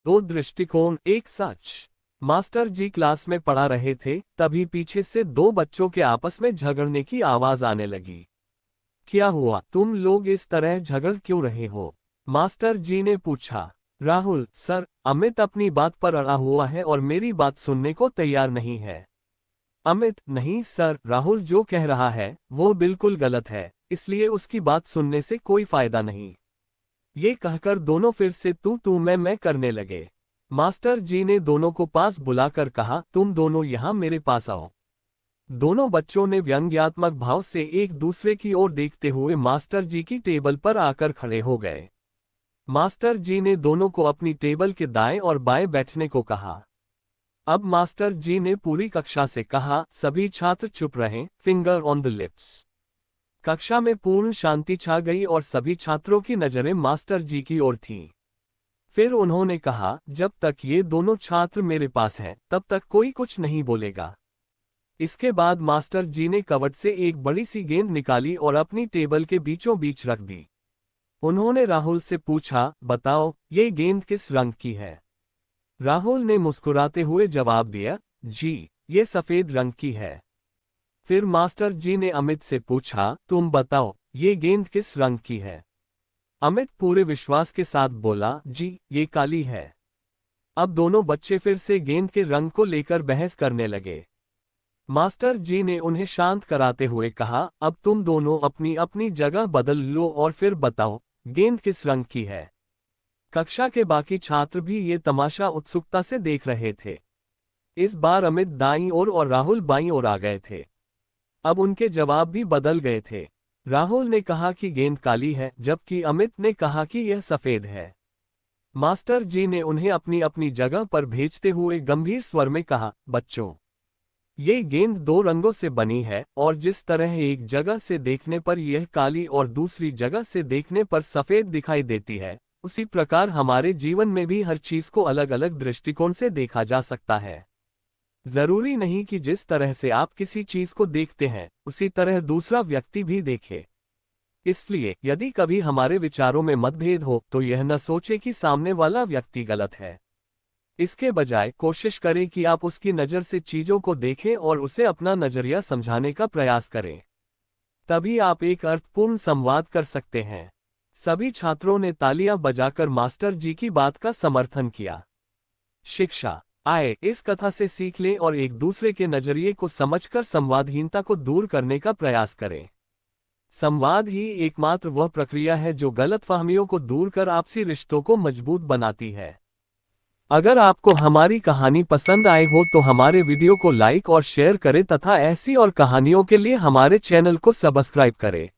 दो दृष्टिकोण एक सच। मास्टर जी क्लास में पढ़ा रहे थे, तभी पीछे से दो बच्चों के आपस में झगड़ने की आवाज आने लगी। क्या हुआ, तुम लोग इस तरह झगड़ क्यों रहे हो? मास्टर जी ने पूछा। राहुल, सर, अमित अपनी बात पर अड़ा हुआ है और मेरी बात सुनने को तैयार नहीं है। अमित, नहीं सर, राहुल जो कह रहा है वो बिल्कुल गलत है, इसलिए उसकी बात सुनने से कोई फायदा नहीं। ये कहकर दोनों फिर से तू मैं करने लगे। मास्टर जी ने दोनों को पास बुलाकर कहा, तुम दोनों यहाँ मेरे पास आओ। दोनों बच्चों ने व्यंग्यात्मक भाव से एक दूसरे की ओर देखते हुए मास्टर जी की टेबल पर आकर खड़े हो गए। मास्टर जी ने दोनों को अपनी टेबल के दाएं और बाएं बैठने को कहा। अब मास्टर जी ने पूरी कक्षा से कहा, सभी छात्र चुप रहें, फिंगर ऑन द लिप्स। कक्षा में पूर्ण शांति छा गई और सभी छात्रों की नजरें मास्टर जी की ओर थीं। फिर उन्होंने कहा, जब तक ये दोनों छात्र मेरे पास हैं, तब तक कोई कुछ नहीं बोलेगा। इसके बाद मास्टर जी ने कबर्ड से एक बड़ी सी गेंद निकाली और अपनी टेबल के बीचों बीच रख दी। उन्होंने राहुल से पूछा, बताओ, ये गेंद किस रंग की है? राहुल ने मुस्कुराते हुए जवाब दिया, जी, ये सफेद रंग की है। फिर मास्टर जी ने अमित से पूछा, तुम बताओ, ये गेंद किस रंग की है? अमित पूरे विश्वास के साथ बोला, जी, ये काली है। अब दोनों बच्चे फिर से गेंद के रंग को लेकर बहस करने लगे। मास्टर जी ने उन्हें शांत कराते हुए कहा, अब तुम दोनों अपनी अपनी जगह बदल लो और फिर बताओ, गेंद किस रंग की है? कक्षा के बाकी छात्र भी ये तमाशा उत्सुकता से देख रहे थे। इस बार अमित दाईं ओर और राहुल बाईं ओर आ गए थे। अब उनके जवाब भी बदल गए थे। राहुल ने कहा कि गेंद काली है, जबकि अमित ने कहा कि यह सफेद है। मास्टर जी ने उन्हें अपनी अपनी जगह पर भेजते हुए गंभीर स्वर में कहा, बच्चों, ये गेंद दो रंगों से बनी है और जिस तरह एक जगह से देखने पर यह काली और दूसरी जगह से देखने पर सफेद दिखाई देती है, उसी प्रकार हमारे जीवन में भी हर चीज को अलग अलग दृष्टिकोण से देखा जा सकता है। जरूरी नहीं कि जिस तरह से आप किसी चीज को देखते हैं, उसी तरह दूसरा व्यक्ति भी देखे। इसलिए यदि कभी हमारे विचारों में मतभेद हो तो यह न सोचे कि सामने वाला व्यक्ति गलत है। इसके बजाय कोशिश करें कि आप उसकी नज़र से चीजों को देखें और उसे अपना नजरिया समझाने का प्रयास करें। तभी आप एक अर्थपूर्ण संवाद कर सकते हैं। सभी छात्रों ने तालियां बजाकर मास्टर जी की बात का समर्थन किया। शिक्षा, आए इस कथा से सीख लें और एक दूसरे के नजरिए को समझकर संवादहीनता को दूर करने का प्रयास करें। संवाद ही एकमात्र वह प्रक्रिया है जो गलतफहमियों को दूर कर आपसी रिश्तों को मजबूत बनाती है। अगर आपको हमारी कहानी पसंद आए हो तो हमारे वीडियो को लाइक और शेयर करें तथा ऐसी और कहानियों के लिए हमारे चैनल को सब्सक्राइब करें।